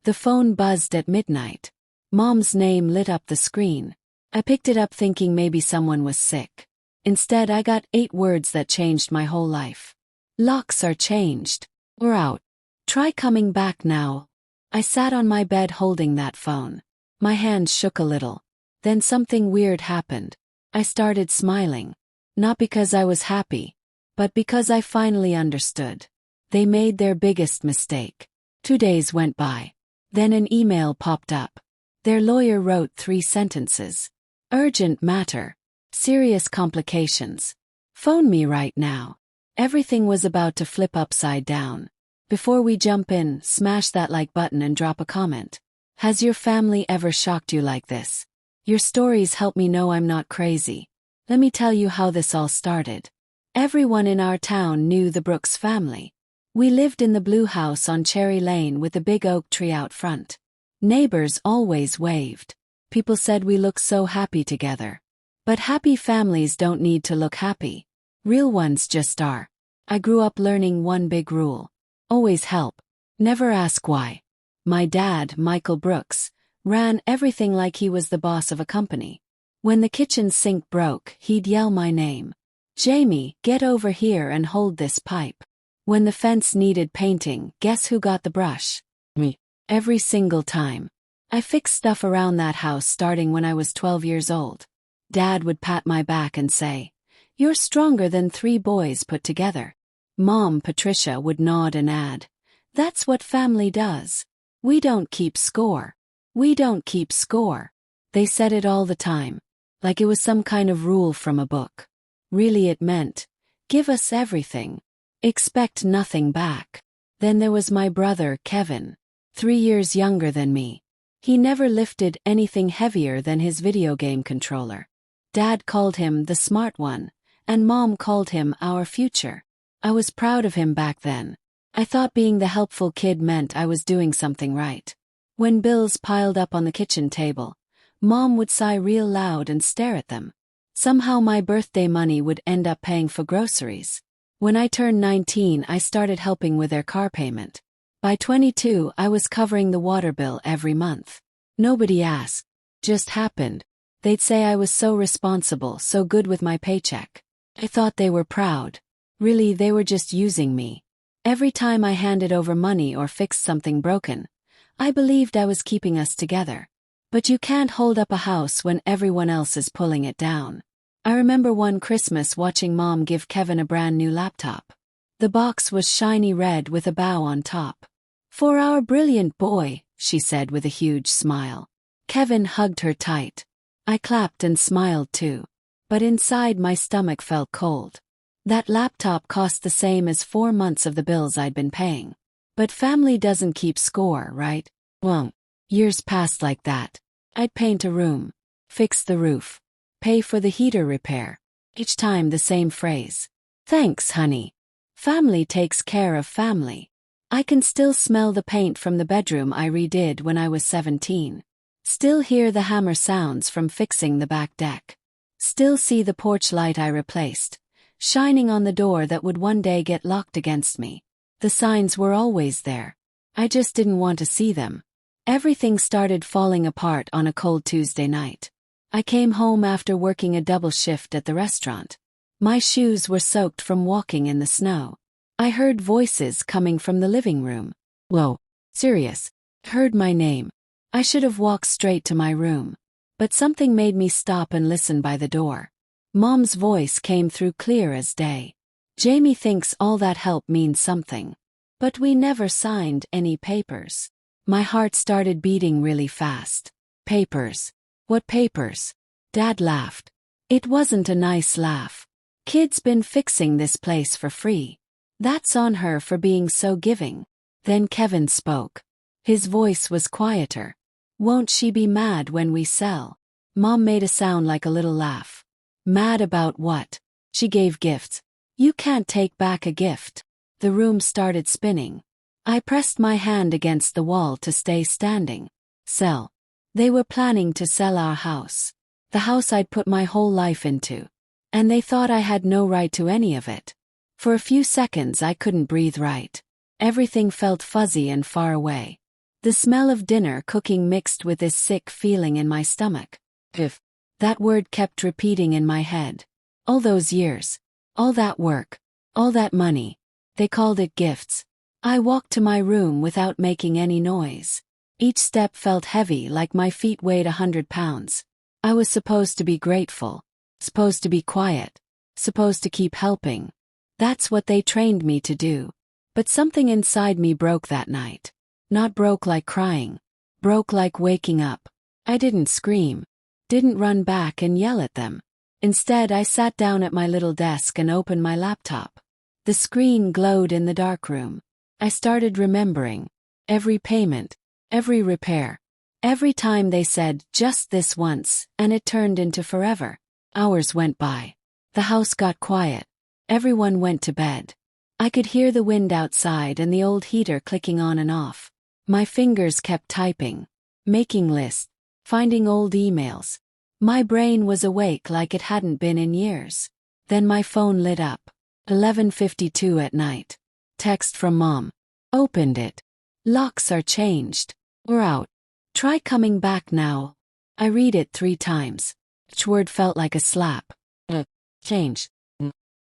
The phone buzzed at midnight. Mom's name lit up the screen. I picked it up thinking maybe someone was sick. Instead, I got 8 words that changed my whole life. Locks are changed. We're out. Try coming back now. I sat on my bed holding that phone. My hands shook a little. Then something weird happened. I started smiling. Not because I was happy, but because I finally understood. They made their biggest mistake. 2 days went by. Then an email popped up. Their lawyer wrote 3 sentences. Urgent matter. Serious complications. Phone me right now. Everything was about to flip upside down. Before we jump in, smash that like button and drop a comment. Has your family ever shocked you like this? Your stories help me know I'm not crazy. Let me tell you how this all started. Everyone in our town knew the Brooks family. We lived in the blue house on Cherry Lane with the big oak tree out front. Neighbors always waved. People said we looked so happy together. But happy families don't need to look happy. Real ones just are. I grew up learning one big rule. Always help. Never ask why. My dad, Michael Brooks, ran everything like he was the boss of a company. When the kitchen sink broke, he'd yell my name. Jamie, get over here and hold this pipe. When the fence needed painting, guess who got the brush? Me. Every single time. I fixed stuff around that house starting when I was 12 years old. Dad would pat my back and say, "You're stronger than 3 boys put together." Mom, Patricia, would nod and add, "That's what family does. We don't keep score. We don't keep score." They said it all the time, like it was some kind of rule from a book. Really it meant, give us everything. Expect nothing back. Then there was my brother, Kevin, 3 years younger than me. He never lifted anything heavier than his video game controller. Dad called him the smart one, and Mom called him our future. I was proud of him back then. I thought being the helpful kid meant I was doing something right. When bills piled up on the kitchen table, Mom would sigh real loud and stare at them. Somehow my birthday money would end up paying for groceries. When I turned 19, I started helping with their car payment. By 22, I was covering the water bill every month. Nobody asked. Just happened. They'd say I was so responsible, so good with my paycheck. I thought they were proud. Really, they were just using me. Every time I handed over money or fixed something broken, I believed I was keeping us together. But you can't hold up a house when everyone else is pulling it down. I remember one Christmas watching Mom give Kevin a brand new laptop. The box was shiny red with a bow on top. "For our brilliant boy," she said with a huge smile. Kevin hugged her tight. I clapped and smiled too. But inside my stomach felt cold. That laptop cost the same as 4 months of the bills I'd been paying. But family doesn't keep score, right? Well, years passed like that. I'd paint a room, fix the roof, pay for the heater repair. Each time the same phrase. "Thanks, honey." Family takes care of family. I can still smell the paint from the bedroom I redid when I was 17. Still hear the hammer sounds from fixing the back deck. Still see the porch light I replaced, shining on the door that would one day get locked against me. The signs were always there. I just didn't want to see them. Everything started falling apart on a cold Tuesday night. I came home after working a double shift at the restaurant. My shoes were soaked from walking in the snow. I heard voices coming from the living room. Whoa, serious. Heard my name. I should have walked straight to my room. But something made me stop and listen by the door. Mom's voice came through clear as day. "Jamie thinks all that help means something. But we never signed any papers." My heart started beating really fast. Papers. What papers? Dad laughed. It wasn't a nice laugh. "Kid's been fixing this place for free. That's on her for being so giving." Then Kevin spoke. His voice was quieter. "Won't she be mad when we sell?" Mom made a sound like a little laugh. "Mad about what? She gave gifts. You can't take back a gift." The room started spinning. I pressed my hand against the wall to stay standing. Sell. They were planning to sell our house. The house I'd put my whole life into. And they thought I had no right to any of it. For a few seconds I couldn't breathe right. Everything felt fuzzy and far away. The smell of dinner cooking mixed with this sick feeling in my stomach. If that word kept repeating in my head. All those years. All that work. All that money. They called it gifts. I walked to my room without making any noise. Each step felt heavy, like my feet weighed 100 pounds. I was supposed to be grateful. Supposed to be quiet. Supposed to keep helping. That's what they trained me to do. But something inside me broke that night. Not broke like crying. Broke like waking up. I didn't scream. Didn't run back and yell at them. Instead, I sat down at my little desk and opened my laptop. The screen glowed in the darkroom. I started remembering. Every payment. Every repair. Every time they said, just this once, and it turned into forever. Hours went by. The house got quiet. Everyone went to bed. I could hear the wind outside and the old heater clicking on and off. My fingers kept typing. Making lists. Finding old emails. My brain was awake like it hadn't been in years. Then my phone lit up. 11:52 at night. Text from Mom. Opened it. Locks are changed. We're out. Try coming back now. I read it 3 times. Each word felt like a slap. Change.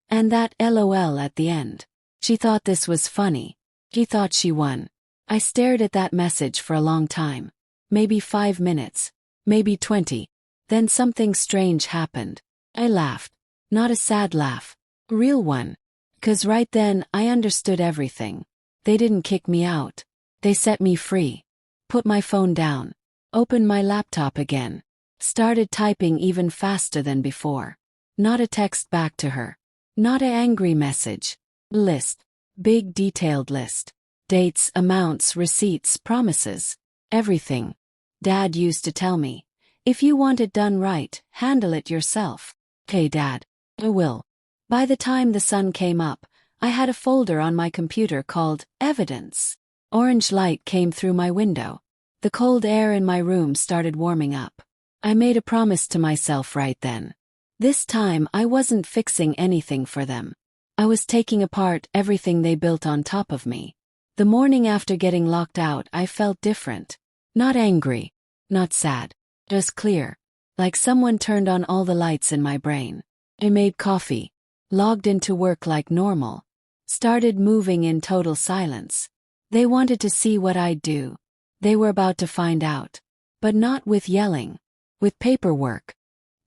And that LOL at the end. She thought this was funny. She thought she won. I stared at that message for a long time. Maybe 5 minutes. Maybe 20. Then something strange happened. I laughed. Not a sad laugh. A real one. 'Cause right then, I understood everything. They didn't kick me out. They set me free. Put my phone down. Opened my laptop again. Started typing even faster than before. Not a text back to her. Not an angry message. List. Big detailed list. Dates, amounts, receipts, promises. Everything. Dad used to tell me, if you want it done right, handle it yourself. Okay, Dad. I will. By the time the sun came up, I had a folder on my computer called Evidence. Orange light came through my window. The cold air in my room started warming up. I made a promise to myself right then. This time I wasn't fixing anything for them. I was taking apart everything they built on top of me. The morning after getting locked out, I felt different. Not angry. Not sad. Just clear. Like someone turned on all the lights in my brain. I made coffee. Logged into work like normal. Started moving in total silence. They wanted to see what I'd do. They were about to find out. But not with yelling. With paperwork.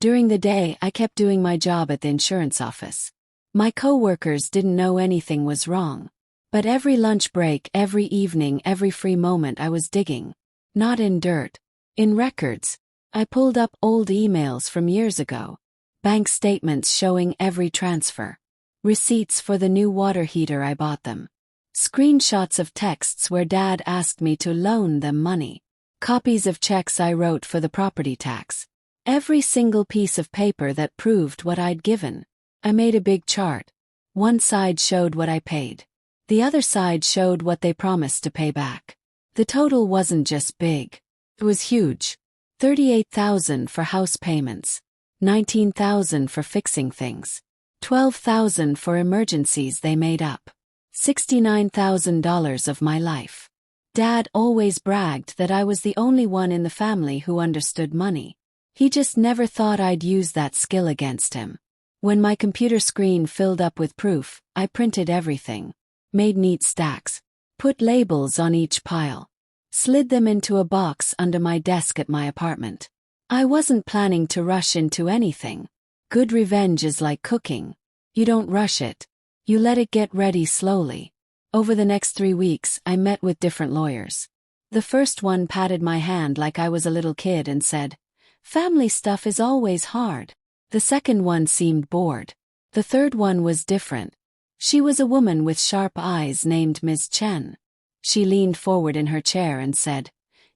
During the day, I kept doing my job at the insurance office. My coworkers didn't know anything was wrong. But every lunch break, every evening, every free moment I was digging. Not in dirt. In records. I pulled up old emails from years ago. Bank statements showing every transfer. Receipts for the new water heater I bought them. Screenshots of texts where Dad asked me to loan them money. Copies of checks I wrote for the property tax. Every single piece of paper that proved what I'd given. I made a big chart. One side showed what I paid. The other side showed what they promised to pay back. The total wasn't just big. It was huge. $38,000 for house payments. $19,000 for fixing things. $12,000 for emergencies they made up. $69,000 of my life. Dad always bragged that I was the only one in the family who understood money. He just never thought I'd use that skill against him. When my computer screen filled up with proof, I printed everything. Made neat stacks. Put labels on each pile. Slid them into a box under my desk at my apartment. I wasn't planning to rush into anything. Good revenge is like cooking. You don't rush it. You let it get ready slowly. Over the next 3 weeks, I met with different lawyers. The first one patted my hand like I was a little kid and said, "Family stuff is always hard." The second one seemed bored. The third one was different. She was a woman with sharp eyes named Ms. Chen. She leaned forward in her chair and said,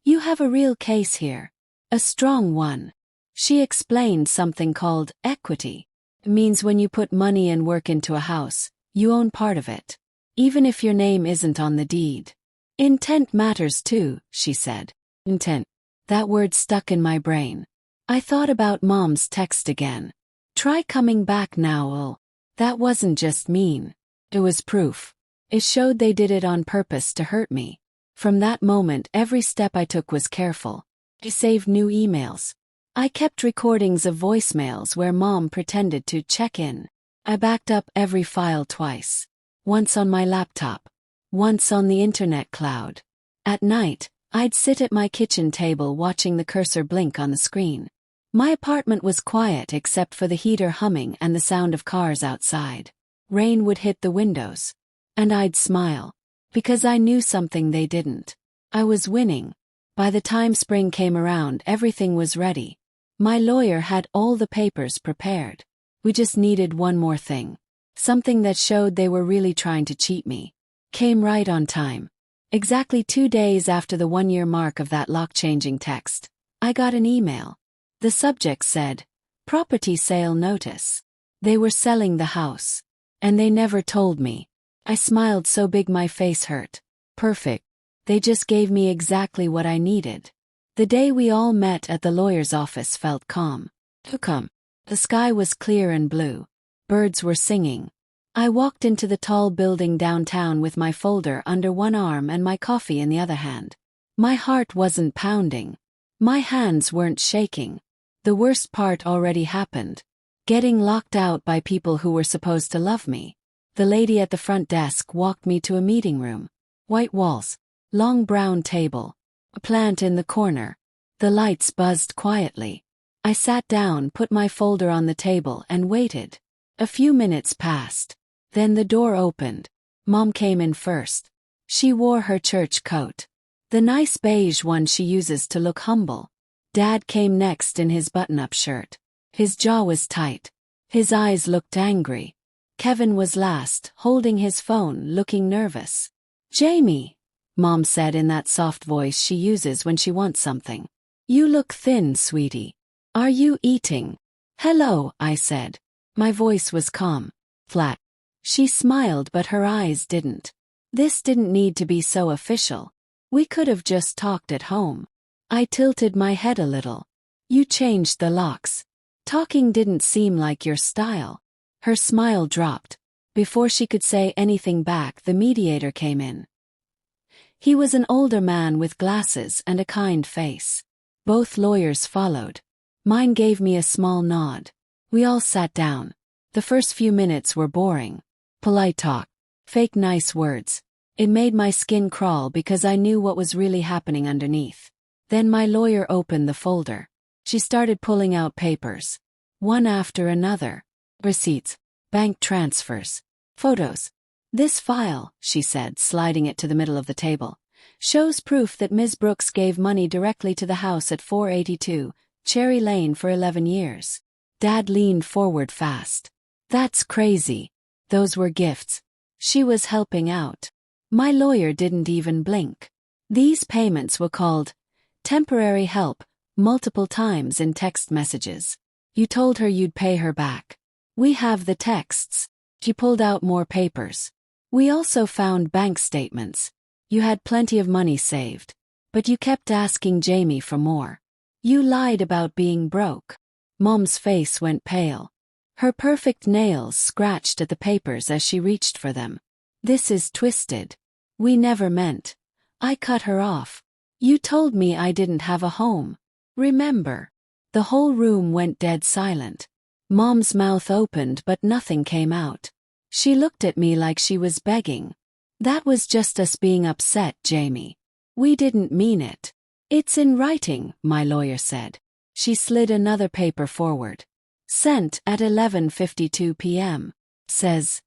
"You have a real case here. A strong one." She explained something called equity. It means when you put money and work into a house, you own part of it. Even if your name isn't on the deed. Intent matters too, she said. Intent. That word stuck in my brain. I thought about Mom's text again. Try coming back now, Ol. That wasn't just mean. It was proof. It showed they did it on purpose to hurt me. From that moment, every step I took was careful. I saved new emails. I kept recordings of voicemails where Mom pretended to check in. I backed up every file twice. Once on my laptop. Once on the internet cloud. At night, I'd sit at my kitchen table watching the cursor blink on the screen. My apartment was quiet except for the heater humming and the sound of cars outside. Rain would hit the windows. And I'd smile. Because I knew something they didn't. I was winning. By the time spring came around, everything was ready. My lawyer had all the papers prepared. We just needed one more thing. Something that showed they were really trying to cheat me. Came right on time. Exactly 2 days after the 1-year mark of that lock-changing text, I got an email. The subject said, "Property sale notice." They were selling the house. And they never told me. I smiled so big my face hurt. Perfect. They just gave me exactly what I needed. The day we all met at the lawyer's office felt calm. The sky was clear and blue. Birds were singing. I walked into the tall building downtown with my folder under one arm and my coffee in the other hand. My heart wasn't pounding. My hands weren't shaking. The worst part already happened. Getting locked out by people who were supposed to love me. The lady at the front desk walked me to a meeting room. White walls. Long brown table. A plant in the corner. The lights buzzed quietly. I sat down, put my folder on the table, and waited. A few minutes passed. Then the door opened. Mom came in first. She wore her church coat. The nice beige one she uses to look humble. Dad came next in his button-up shirt. His jaw was tight. His eyes looked angry. Kevin was last, holding his phone, looking nervous. "Jamie," Mom said in that soft voice she uses when she wants something. "You look thin, sweetie. Are you eating?" "Hello," I said. My voice was calm. Flat. She smiled but her eyes didn't. This didn't need to be so official. We could have just talked at home. I tilted my head a little. "You changed the locks. Talking didn't seem like your style." Her smile dropped. Before she could say anything back, the mediator came in. He was an older man with glasses and a kind face. Both lawyers followed. Mine gave me a small nod. We all sat down. The first few minutes were boring. Polite talk. Fake nice words. It made my skin crawl because I knew what was really happening underneath. Then my lawyer opened the folder. She started pulling out papers. One after another. Receipts. Bank transfers. Photos. "This file," she said, sliding it to the middle of the table, "shows proof that Ms. Brooks gave money directly to the house at 482 Cherry Lane for 11 years. Dad leaned forward fast. "That's crazy. Those were gifts. She was helping out." My lawyer didn't even blink. "These payments were called temporary help multiple times in text messages. You told her you'd pay her back. We have the texts." She pulled out more papers. "We also found bank statements. You had plenty of money saved. But you kept asking Jamie for more. You lied about being broke." Mom's face went pale. Her perfect nails scratched at the papers as she reached for them. "This is twisted. We never meant." I cut her off. "You told me I didn't have a home. Remember?" The whole room went dead silent. Mom's mouth opened but nothing came out. She looked at me like she was begging. "That was just us being upset, Jamie. We didn't mean it." "It's in writing," my lawyer said. She slid another paper forward. "Sent at 11:52 p.m. Says,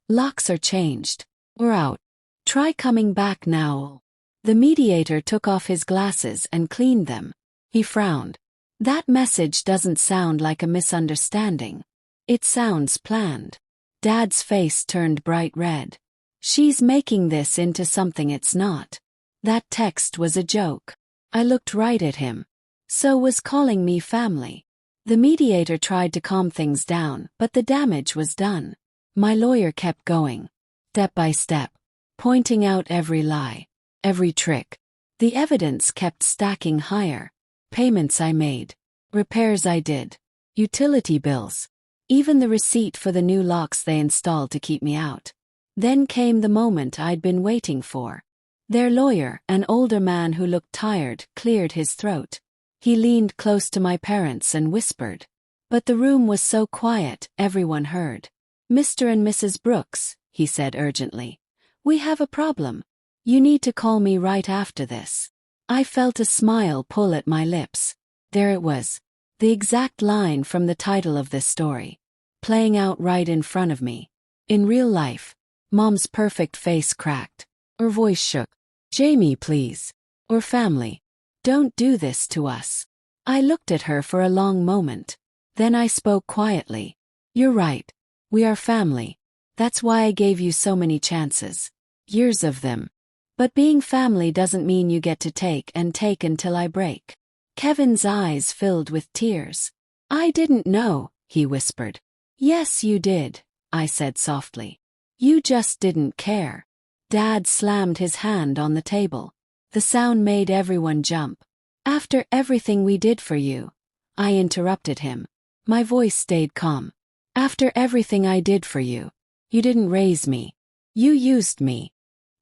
locks are changed. We're out. Try coming back now." The mediator took off his glasses and cleaned them. He frowned. "That message doesn't sound like a misunderstanding. It sounds planned." Dad's face turned bright red. "She's making this into something it's not. That text was a joke." I looked right at him. "So was calling me family." The mediator tried to calm things down, but the damage was done. My lawyer kept going. Step by step. Pointing out every lie. Every trick. The evidence kept stacking higher. Payments I made. Repairs I did. Utility bills. Even the receipt for the new locks they installed to keep me out. Then came the moment I'd been waiting for. Their lawyer, an older man who looked tired, cleared his throat. He leaned close to my parents and whispered. But the room was so quiet, everyone heard. "Mr. and Mrs. Brooks," he said urgently. "We have a problem. You need to call me right after this." I felt a smile pull at my lips. There it was. The exact line from the title of this story. Playing out right in front of me. In real life, Mom's perfect face cracked. Her voice shook. "Jamie, please. Or family. Don't do this to us." I looked at her for a long moment. Then I spoke quietly. "You're right. We are family. That's why I gave you so many chances. Years of them. But being family doesn't mean you get to take and take until I break." Kevin's eyes filled with tears. "I didn't know," he whispered. "Yes, you did," I said softly. "You just didn't care." Dad slammed his hand on the table. The sound made everyone jump. "After everything we did for you," I interrupted him. My voice stayed calm. "After everything I did for you. You didn't raise me. You used me."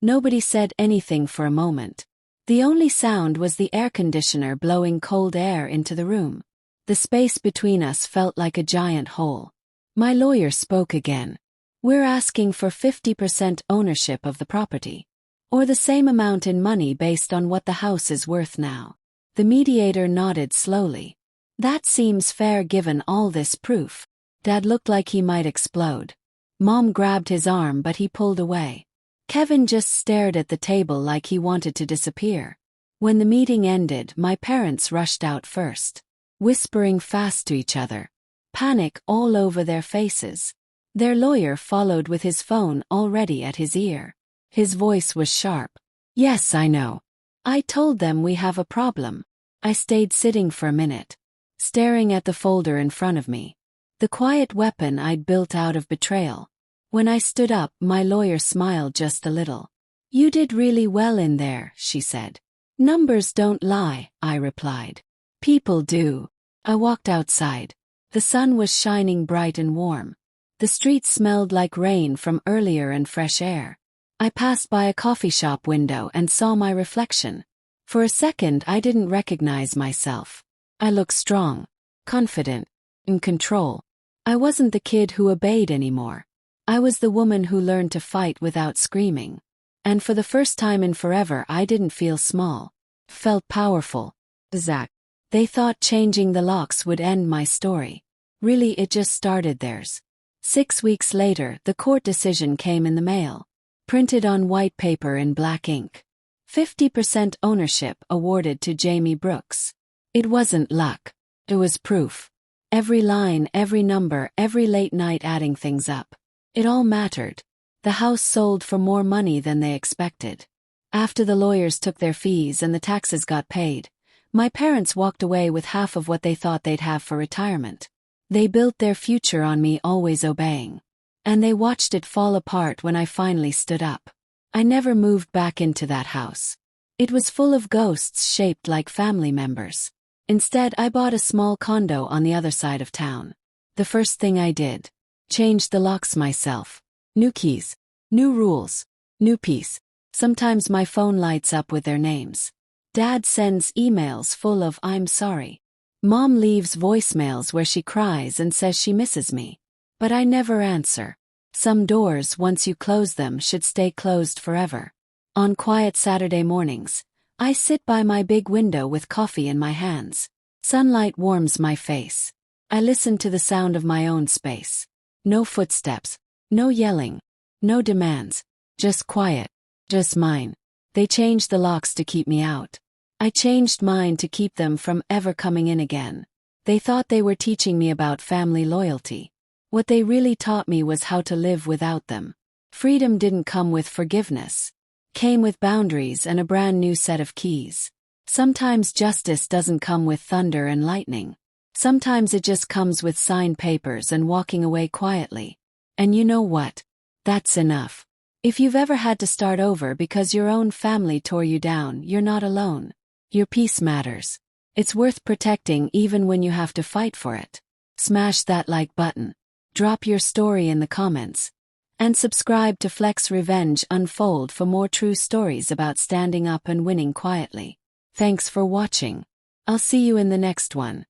Nobody said anything for a moment. The only sound was the air conditioner blowing cold air into the room. The space between us felt like a giant hole. My lawyer spoke again. "We're asking for 50% ownership of the property. Or the same amount in money based on what the house is worth now." The mediator nodded slowly. "That seems fair given all this proof." Dad looked like he might explode. Mom grabbed his arm but he pulled away. Kevin just stared at the table like he wanted to disappear. When the meeting ended, my parents rushed out first, whispering fast to each other. Panic all over their faces. Their lawyer followed with his phone already at his ear. His voice was sharp. "Yes, I know. I told them we have a problem." I stayed sitting for a minute, staring at the folder in front of me. The quiet weapon I'd built out of betrayal. When I stood up, my lawyer smiled just a little. "You did really well in there," she said. "Numbers don't lie," I replied. "People do." I walked outside. The sun was shining bright and warm. The street smelled like rain from earlier and fresh air. I passed by a coffee shop window and saw my reflection. For a second I didn't recognize myself. I looked strong, confident, in control. I wasn't the kid who obeyed anymore. I was the woman who learned to fight without screaming. And for the first time in forever I didn't feel small. Felt powerful. Zach. They thought changing the locks would end my story. Really, it just started theirs. 6 weeks later, the court decision came in the mail. Printed on white paper in black ink. 50% ownership awarded to Jamie Brooks. It wasn't luck. It was proof. Every line, every number, every late night adding things up. It all mattered. The house sold for more money than they expected. After the lawyers took their fees and the taxes got paid, my parents walked away with half of what they thought they'd have for retirement. They built their future on me always obeying. And they watched it fall apart when I finally stood up. I never moved back into that house. It was full of ghosts shaped like family members. Instead, I bought a small condo on the other side of town. The first thing I did, changed the locks myself. New keys, new rules, new peace. Sometimes my phone lights up with their names. Dad sends emails full of "I'm sorry." Mom leaves voicemails where she cries and says she misses me. But I never answer. Some doors, once you close them, should stay closed forever. On quiet Saturday mornings, I sit by my big window with coffee in my hands. Sunlight warms my face. I listen to the sound of my own space. No footsteps, no yelling, no demands. Just quiet, just mine. They changed the locks to keep me out. I changed mine to keep them from ever coming in again. They thought they were teaching me about family loyalty. What they really taught me was how to live without them. Freedom didn't come with forgiveness. Came with boundaries and a brand new set of keys. Sometimes justice doesn't come with thunder and lightning. Sometimes it just comes with signed papers and walking away quietly. And you know what? That's enough. If you've ever had to start over because your own family tore you down, you're not alone. Your peace matters. It's worth protecting even when you have to fight for it. Smash that like button. Drop your story in the comments. And subscribe to Flex Revenge Unfold for more true stories about standing up and winning quietly. Thanks for watching. I'll see you in the next one.